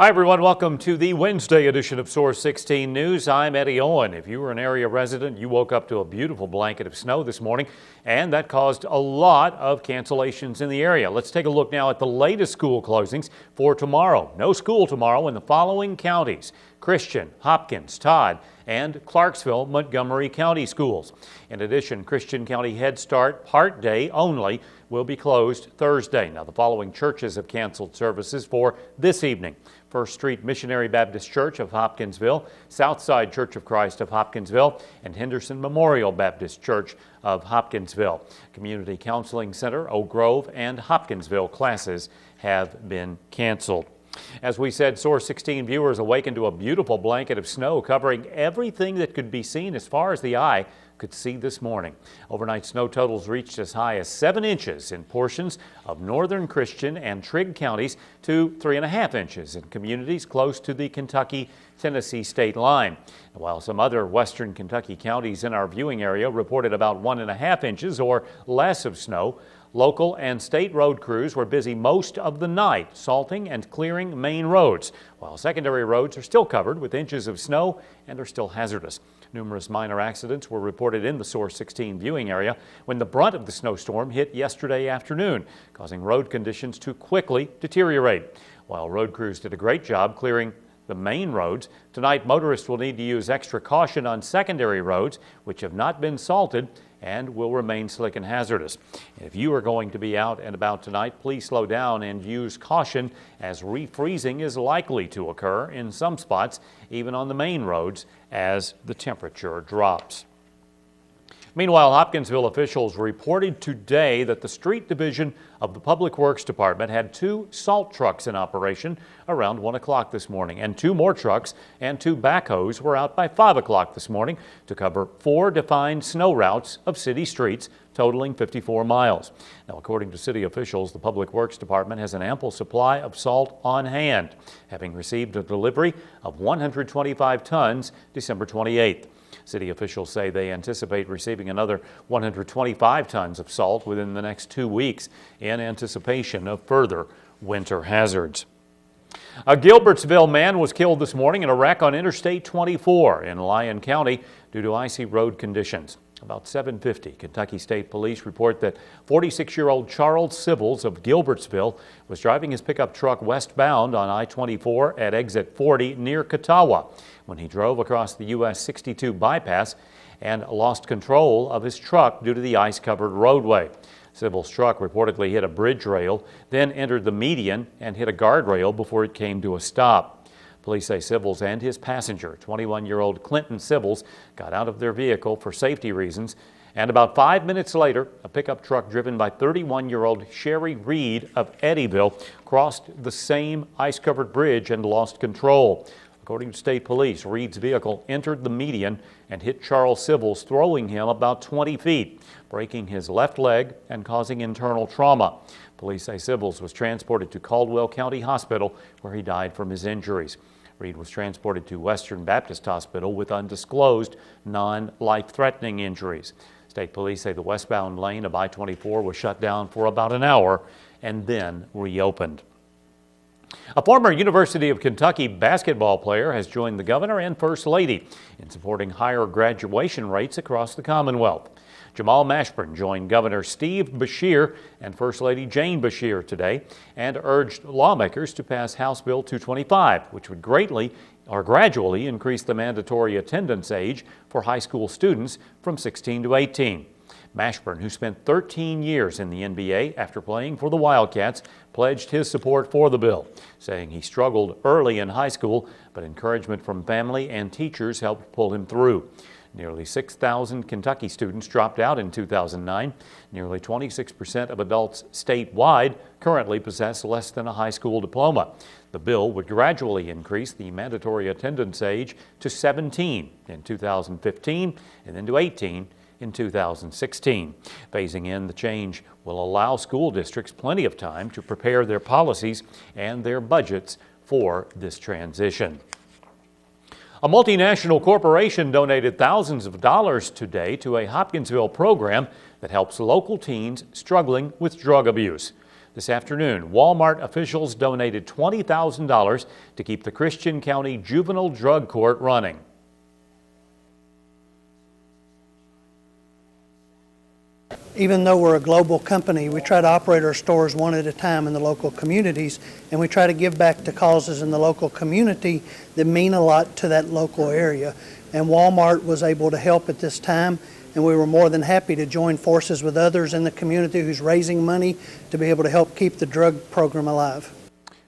Hi everyone, welcome to the Wednesday edition of Source 16 News. I'm Eddie Owen. If you were an area resident, you woke up to a beautiful blanket of snow this morning, and that caused a lot of cancellations in the area. Let's take a look now at the latest school closings for tomorrow. No school tomorrow in the following counties: Christian, Hopkins, Todd, and Clarksville, Montgomery County schools. In addition, Christian County Head Start Part Day only will be closed Thursday. Now, the following churches have canceled services for this evening: First Street Missionary Baptist Church of Hopkinsville, Southside Church of Christ of Hopkinsville, and Henderson Memorial Baptist Church of Hopkinsville. Community Counseling Center, Oak Grove, and Hopkinsville classes have been canceled. As we said, Source 16 viewers awakened to a beautiful blanket of snow covering everything that could be seen as far as the eye could see this morning. Overnight snow totals reached as high as 7 inches in portions of northern Christian and Trigg counties to 3.5 inches in communities close to the Kentucky-Tennessee state line. While some other western Kentucky counties in our viewing area reported about 1.5 inches or less of snow, local and state road crews were busy most of the night salting and clearing main roads, while secondary roads are still covered with inches of snow and are still hazardous. Numerous minor accidents were reported in the Source 16 viewing area when the brunt of the snowstorm hit yesterday afternoon, causing road conditions to quickly deteriorate. While road crews did a great job clearing the main roads, tonight motorists will need to use extra caution on secondary roads, which have not been salted and will remain slick and hazardous. If you are going to be out and about tonight, please slow down and use caution, as refreezing is likely to occur in some spots, even on the main roads, as the temperature drops. Meanwhile, Hopkinsville officials reported today that the Street Division of the Public Works Department had 2 salt trucks in operation around 1 o'clock this morning, and 2 more trucks and 2 backhoes were out by 5 o'clock this morning to cover 4 defined snow routes of city streets totaling 54 miles. Now, according to city officials, the Public Works Department has an ample supply of salt on hand, having received a delivery of 125 tons December 28th. City officials say they anticipate receiving another 125 tons of salt within the next 2 weeks in anticipation of further winter hazards. A Gilbertsville man was killed this morning in a wreck on Interstate 24 in Lyon County due to icy road conditions. About 7:50, Kentucky State Police report that 46-year-old Charles Sibbles of Gilbertsville was driving his pickup truck westbound on I-24 at exit 40 near Catawba when he drove across the US 62 bypass and lost control of his truck due to the ice-covered roadway. Sibbles' truck reportedly hit a bridge rail, then entered the median and hit a guardrail before it came to a stop. Police say Sibbles and his passenger, 21-year-old Clinton Sibbles, got out of their vehicle for safety reasons, and about 5 minutes later, a pickup truck driven by 31-year-old Sherry Reed of Eddyville crossed the same ice-covered bridge and lost control. According to state police, Reed's vehicle entered the median and hit Charles Sibbles, throwing him about 20 feet, breaking his left leg and causing internal trauma. Police say Sibbles was transported to Caldwell County Hospital, where he died from his injuries. Reed was transported to Western Baptist Hospital with undisclosed, non-life-threatening injuries. State police say the westbound lane of I-24 was shut down for about an hour and then reopened. A former University of Kentucky basketball player has joined the governor and First Lady in supporting higher graduation rates across the Commonwealth. Jamal Mashburn joined Governor Steve Beshear and First Lady Jane Beshear today and urged lawmakers to pass House Bill 225, which would gradually increase the mandatory attendance age for high school students from 16 to 18. Mashburn, who spent 13 years in the NBA after playing for the Wildcats, pledged his support for the bill, saying he struggled early in high school, but encouragement from family and teachers helped pull him through. Nearly 6,000 Kentucky students dropped out in 2009. Nearly 26% of adults statewide currently possess less than a high school diploma. The bill would gradually increase the mandatory attendance age to 17 in 2015 and then to 18 in 2016. Phasing in the change will allow school districts plenty of time to prepare their policies and their budgets for this transition. A multinational corporation donated thousands of dollars today to a Hopkinsville program that helps local teens struggling with drug abuse. This afternoon, Walmart officials donated $20,000 to keep the Christian County Juvenile Drug Court running. Even though we're a global company, we try to operate our stores one at a time in the local communities, and we try to give back to causes in the local community that mean a lot to that local area. And Walmart was able to help at this time, and we were more than happy to join forces with others in the community who's raising money to be able to help keep the drug program alive.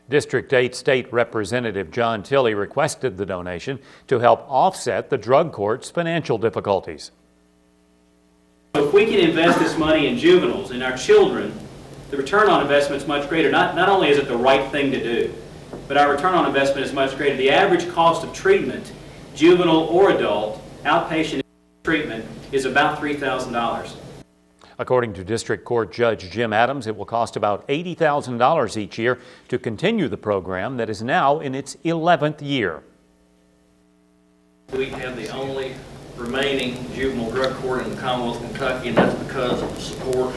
District 8 State Representative John Tilley requested the donation to help offset the drug court's financial difficulties. If we can invest this money in juveniles, in our children, the return on investment is much greater. Not only is it the right thing to do, but our return on investment is much greater. The average cost of treatment, juvenile or adult, outpatient treatment, is about $3,000. According to District Court Judge Jim Adams, it will cost about $80,000 each year to continue the program that is now in its 11th year. We have the only remaining juvenile drug court in the Commonwealth of Kentucky, and that's because of the support.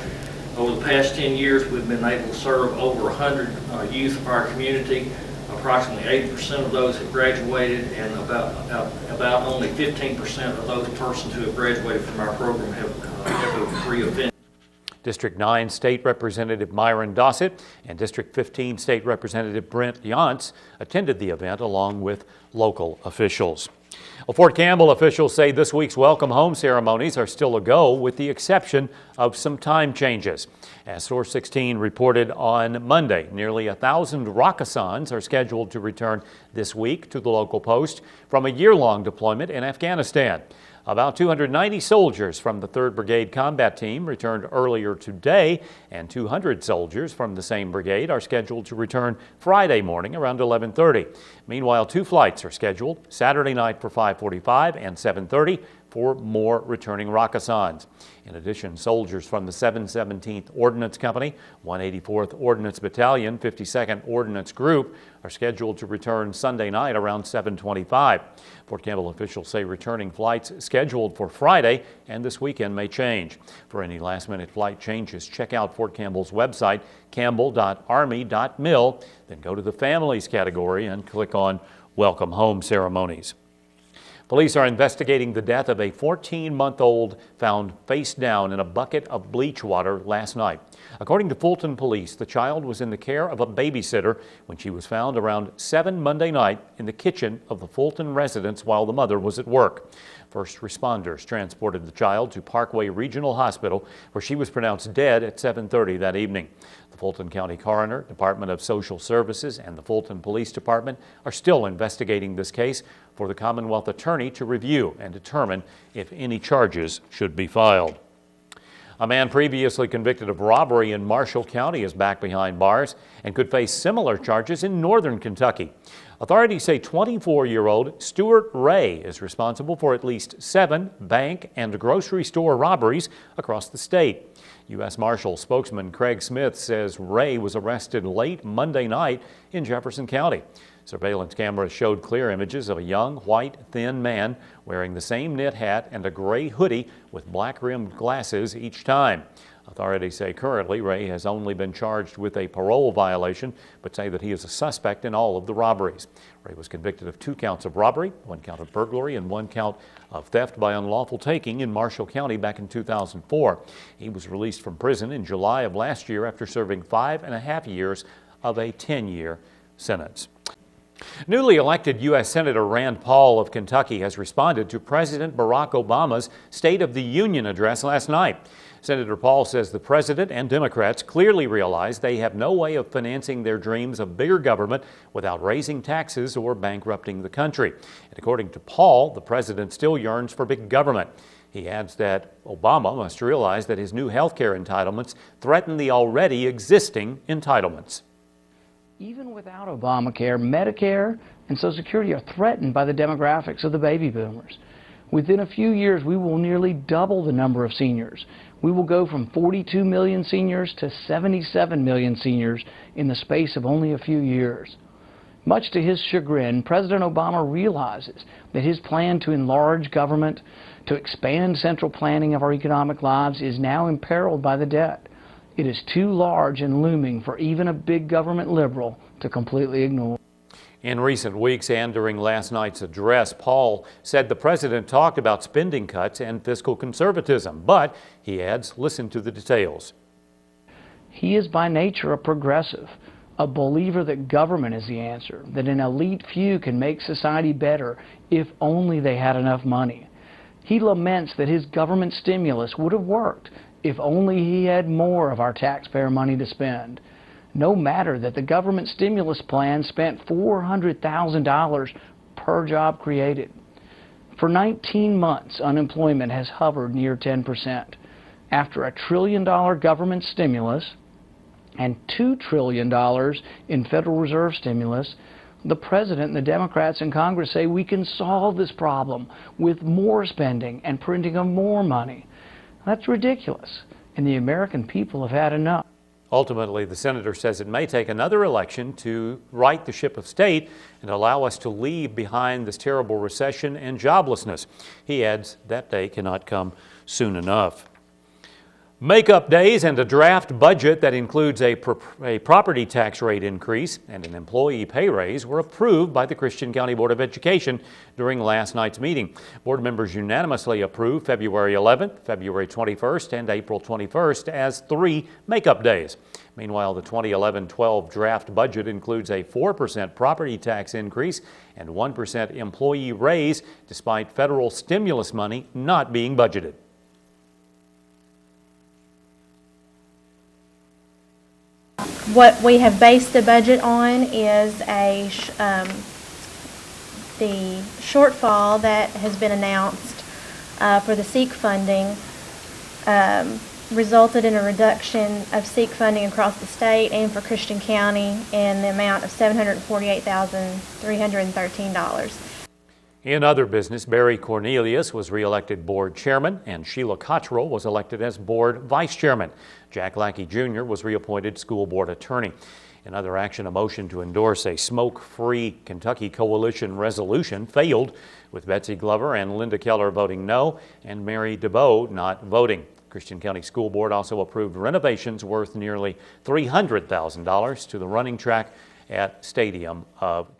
Over the past 10 years, we've been able to serve over 100 youth of our community. Approximately 80% of those have graduated, and about only 15% of those persons who have graduated from our program have a degree of venture. District 9 State Representative Myron Dossett and District 15 State Representative Brent Yantz attended the event along with local officials. Well, Fort Campbell officials say this week's welcome home ceremonies are still a go, with the exception of some time changes. As Source 16 reported on Monday, nearly 1,000 Rakkasans are scheduled to return this week to the local post from a year-long deployment in Afghanistan. About 290 soldiers from the 3rd Brigade Combat Team returned earlier today, and 200 soldiers from the same brigade are scheduled to return Friday morning around 11:30. Meanwhile, 2 flights are scheduled Saturday night for 5:45 and 7:30 for more returning Rakkasans. In addition, soldiers from the 717th Ordnance Company, 184th Ordnance Battalion, 52nd Ordnance Group are scheduled to return Sunday night around 7:25. Fort Campbell officials say returning flights scheduled for Friday and this weekend may change. For any last-minute flight changes, check out Fort Campbell's website, campbell.army.mil, then go to the Families category and click on Welcome Home Ceremonies. Police are investigating the death of a 14-month-old found face down in a bucket of bleach water last night. According to Fulton Police, the child was in the care of a babysitter when she was found around 7 Monday night in the kitchen of the Fulton residence while the mother was at work. First responders transported the child to Parkway Regional Hospital, where she was pronounced dead at 7:30 that evening. The Fulton County Coroner, Department of Social Services, and the Fulton Police Department are still investigating this case for the Commonwealth Attorney to review and determine if any charges should be filed. A man previously convicted of robbery in Marshall County is back behind bars and could face similar charges in northern Kentucky. Authorities say 24-year-old Stuart Ray is responsible for at least 7 bank and grocery store robberies across the state. U.S. Marshal spokesman Craig Smith says Ray was arrested late Monday night in Jefferson County. Surveillance cameras showed clear images of a young, white, thin man wearing the same knit hat and a gray hoodie with black-rimmed glasses each time. Authorities say currently Ray has only been charged with a parole violation, but say that he is a suspect in all of the robberies. Ray was convicted of 2 counts of robbery, 1 count of burglary, and 1 count of theft by unlawful taking in Marshall County back in 2004. He was released from prison in July of last year after serving 5.5 years of a 10-year sentence. Newly elected U.S. Senator Rand Paul of Kentucky has responded to President Barack Obama's State of the Union address last night. Senator Paul says the president and Democrats clearly realize they have no way of financing their dreams of bigger government without raising taxes or bankrupting the country. And according to Paul, the president still yearns for big government. He adds that Obama must realize that his new health care entitlements threaten the already existing entitlements. Even without Obamacare, Medicare and Social Security are threatened by the demographics of the baby boomers. Within a few years, we will nearly double the number of seniors. We will go from 42 million seniors to 77 million seniors in the space of only a few years. Much to his chagrin, President Obama realizes that his plan to enlarge government, to expand central planning of our economic lives, is now imperiled by the debt. It is too large and looming for even a big government liberal to completely ignore. In recent weeks and during last night's address, Paul said the president talked about spending cuts and fiscal conservatism, but he adds, listen to the details. He is by nature a progressive, a believer that government is the answer, that an elite few can make society better if only they had enough money. He laments that his government stimulus would have worked if only he had more of our taxpayer money to spend. No matter that the government stimulus plan spent $400,000 per job created. For 19 months, unemployment has hovered near 10%. After a $1 trillion government stimulus and $2 trillion in Federal Reserve stimulus, the President and the Democrats in Congress say we can solve this problem with more spending and printing of more money. That's ridiculous, and the American people have had enough. Ultimately, the senator says it may take another election to right the ship of state and allow us to leave behind this terrible recession and joblessness. He adds that day cannot come soon enough. Make-up days and a draft budget that includes a property tax rate increase and an employee pay raise were approved by the Christian County Board of Education during last night's meeting. Board members unanimously approved February 11th, February 21st, and April 21st as 3 make-up days. Meanwhile, the 2011-12 draft budget includes a 4% property tax increase and 1% employee raise, despite federal stimulus money not being budgeted. What we have based the budget on is the shortfall that has been announced for the SEEK funding resulted in a reduction of SEEK funding across the state and for Christian County in the amount of $748,313. In other business, Barry Cornelius was reelected board chairman and Sheila Cottrell was elected as board vice chairman. Jack Lackey Jr. was reappointed school board attorney. In other action, a motion to endorse a smoke-free Kentucky Coalition resolution failed, with Betsy Glover and Linda Keller voting no and Mary DeBoe not voting. Christian County School Board also approved renovations worth nearly $300,000 to the running track at Stadium of